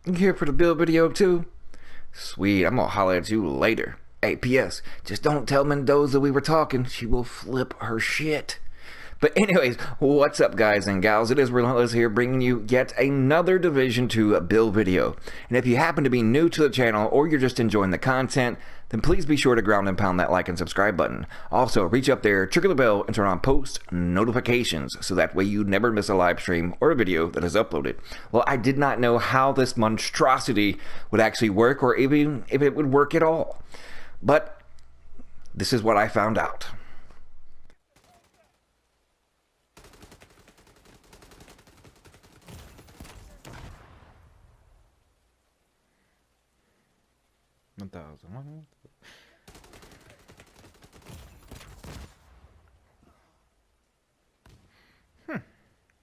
You here for the build video too? Sweet, I'm gonna holler at you later. Hey, P.S. Just don't tell Mendoza we were talking. She will flip her shit. But anyways, what's up guys and gals? It is Relentless here bringing you yet another Division 2 build video. And if you happen to be new to the channel or you're just enjoying the content, then please be sure to ground and pound that like and subscribe button. Also, reach up there, trigger the bell, and turn on post notifications so that way you never miss a live stream or a video that is uploaded. Well, I did not know how this monstrosity would actually work or even if it would work at all. But this is what I found out.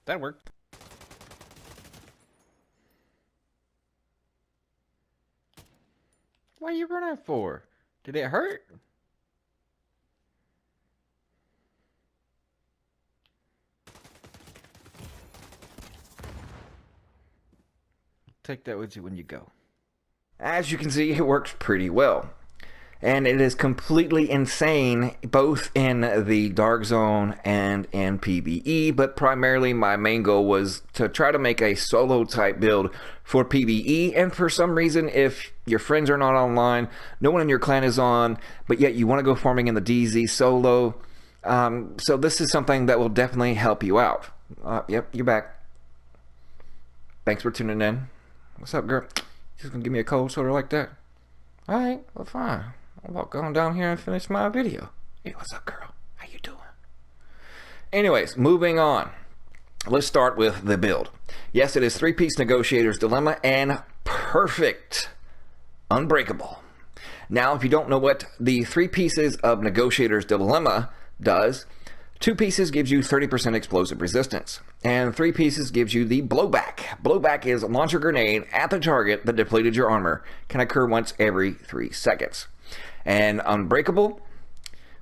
That worked. What are you running for? Did it hurt? Take that with you when you go. As you can see, it works pretty well. And it is completely insane both in the Dark Zone and in PvE, but primarily my main goal was to try to make a solo type build for PvE, and for some reason if your friends are not online, no one in your clan is on, but yet you want to go farming in the DZ solo, so this is something that will definitely help you out. Yep, you're back. Thanks for tuning in. What's up, girl? Just gonna give me a cold shoulder like that? Alright, well fine. I'll walk on down here and finish my video. Hey, what's up, girl? How you doing? Anyways, moving on. Let's start with the build. Yes, it is 3-piece Negotiators Dilemma and perfect Unbreakable. Now, if you don't know what the 3 pieces of Negotiators Dilemma does, 2 pieces gives you 30% explosive resistance, and 3 pieces gives you the blowback. Blowback is launch a grenade at the target that depleted your armor, can occur once every 3 seconds. And Unbreakable,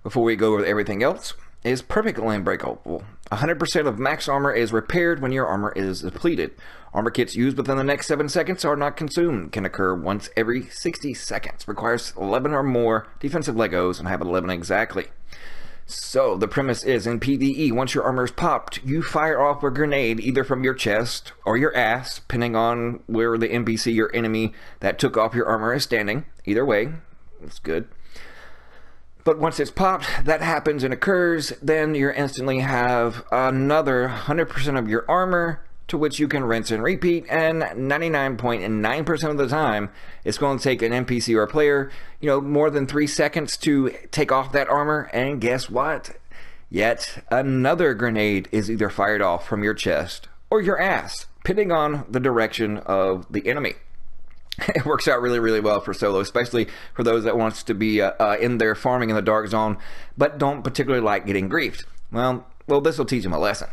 before we go over everything else, is perfectly unbreakable. 100% of max armor is repaired when your armor is depleted. Armor kits used within the next 7 seconds are not consumed, can occur once every 60 seconds, requires 11 or more defensive Legos and have 11 exactly. So the premise is in PvE, once your armor is popped, you fire off a grenade either from your chest or your ass, depending on where the NPC or enemy that took off your armor is standing. Either way, it's good. But once it's popped, that happens and occurs, then you instantly have another 100% of your armor to which you can rinse and repeat, and 99.9% of the time it's going to take an NPC or a player, more than 3 seconds to take off that armor, and guess what? Yet another grenade is either fired off from your chest or your ass, depending on the direction of the enemy. It works out really, really well for solo, especially for those that wants to be in there farming in the Dark Zone, but don't particularly like getting griefed. Well, this will teach them a lesson.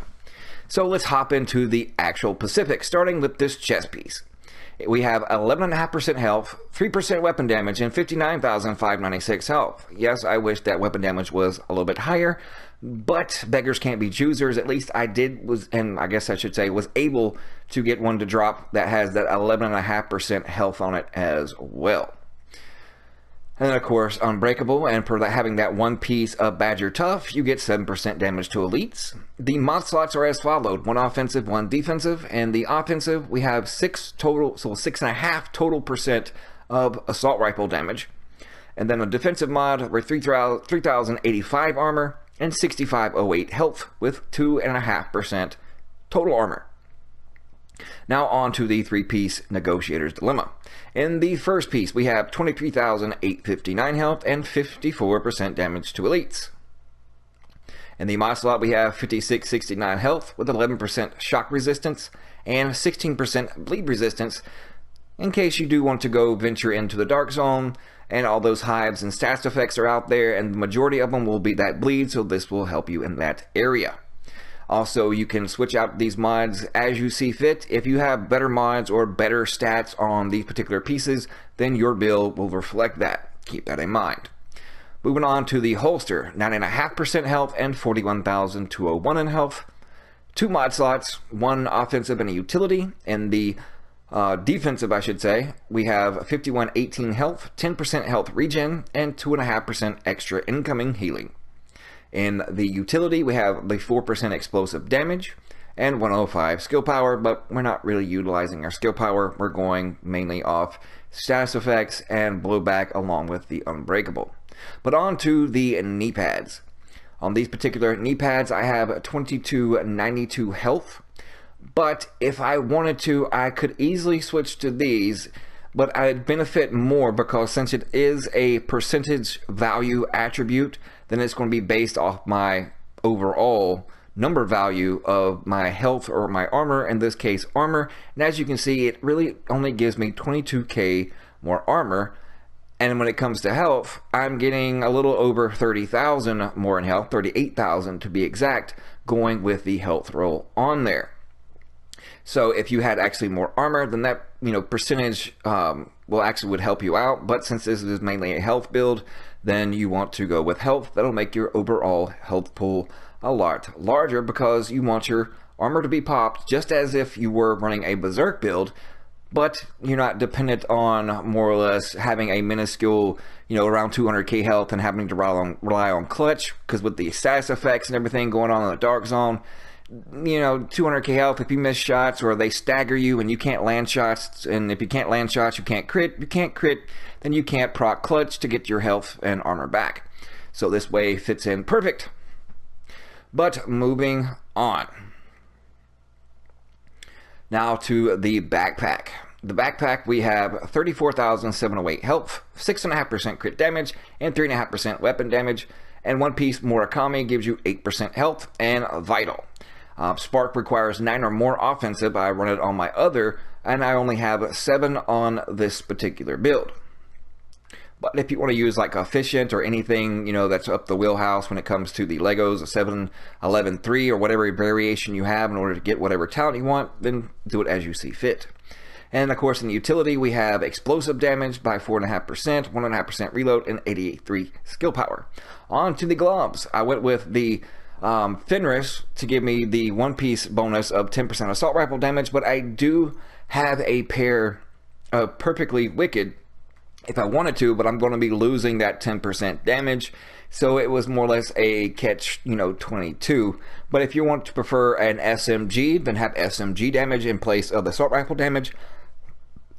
So let's hop into the actual Pacific, starting with this chest piece. We have 11.5% health, 3% weapon damage, and 59,596 health. Yes, I wish that weapon damage was a little bit higher, but beggars can't be choosers. At least I and I guess I should say, was able to get one to drop that has that 11.5% health on it as well. And then of course, Unbreakable, and for having that 1 piece of Badger Tough, you get 7% damage to elites. The mod slots are as followed: 1 offensive, 1 defensive, and the offensive we have 6 total, so 6.5 total percent of assault rifle damage. And then a defensive mod with 3,085 armor and 6,508 health with 2.5% total armor. Now on to the 3-piece Negotiators Dilemma. In the first piece, we have 23,859 health and 54% damage to elites. In the mod slot, we have 5669 health with 11% shock resistance and 16% bleed resistance, in case you do want to go venture into the Dark Zone, and all those hives and stats effects are out there, and the majority of them will be that bleed, so this will help you in that area. Also, you can switch out these mods as you see fit. If you have better mods or better stats on these particular pieces, then your build will reflect that. Keep that in mind. Moving on to the holster, 9.5% health and 41,201 in health. 2 mod slots, 1 offensive and a utility. In the defensive, I should say, we have 51-18 health, 10% health regen, and 2.5% extra incoming healing. In the utility, we have the 4% explosive damage and 105 skill power, but we're not really utilizing our skill power. We're going mainly off status effects and blowback along with the Unbreakable. But on to the Kneepads. On these particular Kneepads, I have 22-92 health. But if I wanted to, I could easily switch to these, but I'd benefit more because since it is a percentage value attribute, then it's going to be based off my overall number value of my health or my armor, in this case armor. And as you can see, it really only gives me 22k more armor. And when it comes to health, I'm getting a little over 30,000 more in health, 38,000 to be exact, going with the health roll on there. So if you had actually more armor, then that percentage would help you out. But since this is mainly a health build, then you want to go with health. That'll make your overall health pool a lot larger because you want your armor to be popped just as if you were running a berserk build, but you're not dependent on more or less having a minuscule, around 200k health and having to rely on clutch, because with the status effects and everything going on in the dark zone, 200k health, if you miss shots or they stagger you and you can't land shots, and if you can't land shots, you can't crit, then you can't proc clutch to get your health and armor back. So this way fits in perfect. But moving on. Now to the backpack. The backpack, we have 34,708 health, 6.5% crit damage, and 3.5% weapon damage. And one piece Murakami gives you 8% health and vital. Spark requires 9 or more offensive. I run it on my other, and I only have 7 on this particular build. But if you want to use like efficient or anything, that's up the wheelhouse when it comes to the Legos, a 7, 11, 3, or whatever variation you have in order to get whatever talent you want, then do it as you see fit. And of course in the utility, we have explosive damage by 4.5%, 1.5% reload, and 88.3 skill power. On to the gloves. I went with the Fenris to give me the one-piece bonus of 10% assault rifle damage, but I do have a pair of perfectly wicked if I wanted to, but I'm going to be losing that 10% damage, so it was more or less a catch 22. But if you want to prefer an SMG, then have SMG damage in place of the assault rifle damage,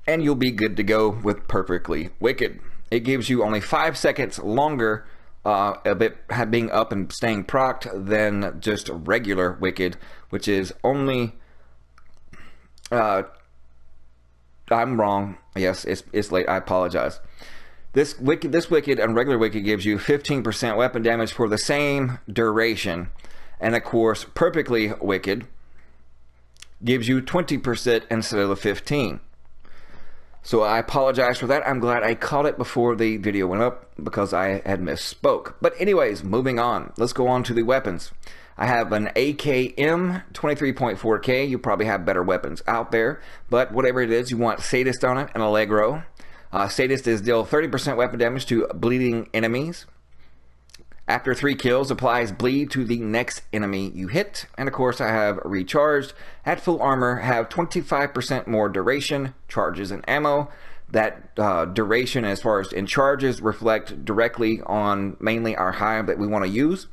and you'll be good to go with perfectly wicked. It gives you only 5 seconds longer of it being up and staying procced than just regular wicked, which is only I'm wrong. Yes, it's late. I apologize. This wicked and regular wicked gives you 15% weapon damage for the same duration, and of course, perfectly wicked gives you 20% instead of the 15. So I apologize for that. I'm glad I caught it before the video went up because I had misspoke. But anyways, moving on. Let's go on to the weapons. I have an AKM 23.4K. You probably have better weapons out there, but whatever it is, you want Sadist on it and Allegro. Sadist is deal 30% weapon damage to bleeding enemies. After 3 kills, applies bleed to the next enemy you hit. And of course, I have recharged. At full armor, have 25% more duration, charges, and ammo. That duration, as far as in charges, reflect directly on mainly our hive that we want to use.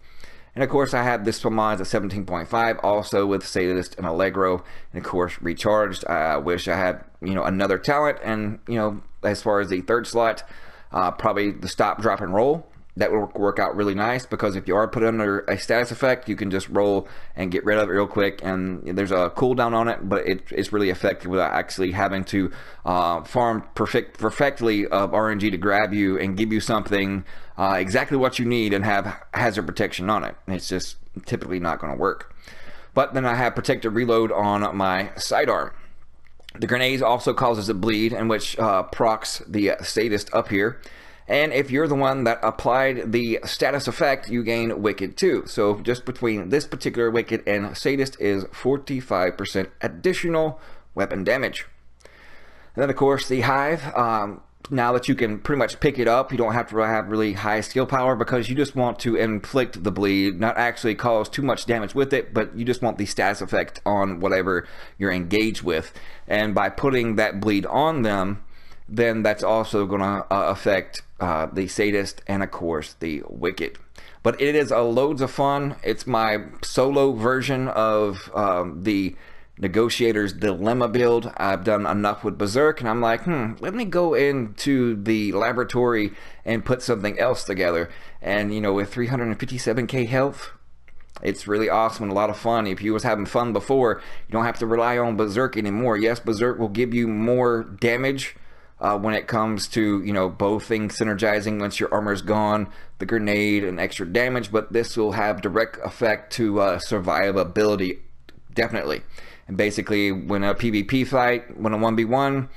And of course, I have this for mods at 17.5, also with Sadist and Allegro, and of course, recharged. I wish I had, another talent, and, as far as the third slot, probably the stop, drop, and roll. That would work out really nice, because if you are put under a status effect, you can just roll and get rid of it real quick, and there's a cooldown on it, but it's really effective without actually having to farm perfectly of RNG to grab you and give you something exactly what you need and have hazard protection on it. It's just typically not going to work. But then I have protected reload on my sidearm. The grenades also causes a bleed, in which procs the Sadist up here. And if you're the one that applied the status effect, you gain Wicked too. So just between this particular Wicked and Sadist is 45% additional weapon damage. And then of course the Hive, now that you can pretty much pick it up, you don't have to have really high skill power, because you just want to inflict the bleed, not actually cause too much damage with it, but you just want the status effect on whatever you're engaged with. And by putting that bleed on them, then that's also going to affect the sadist and of course the wicked. But it is loads of fun. It's my solo version of the Negotiators Dilemma build. I've done enough with Berserk, and I'm like, let me go into the laboratory and put something else together. And you know, with 357k health, it's really awesome and a lot of fun. If you was having fun before, you don't have to rely on Berserk anymore. Yes, Berserk will give you more damage when it comes to, you know, both things synergizing once your armor's gone, the grenade and extra damage, but this will have direct effect to survivability, definitely. And basically, when a PvP fight, when a 1v1,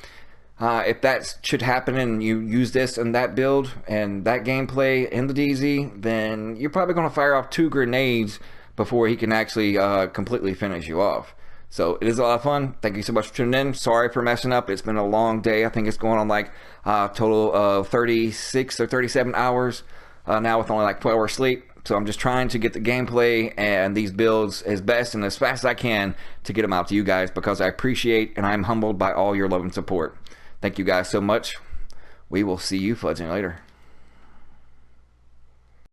if that should happen and you use this in that build and that gameplay in the DZ, then you're probably going to fire off 2 grenades before he can actually completely finish you off. So it is a lot of fun. Thank you so much for tuning in. Sorry for messing up. It's been a long day. I think it's going on like a total of 36 or 37 hours now, with only like 12 hours sleep. So I'm just trying to get the gameplay and these builds as best and as fast as I can to get them out to you guys, because I appreciate and I'm humbled by all your love and support. Thank you guys so much. We will see you fudging later.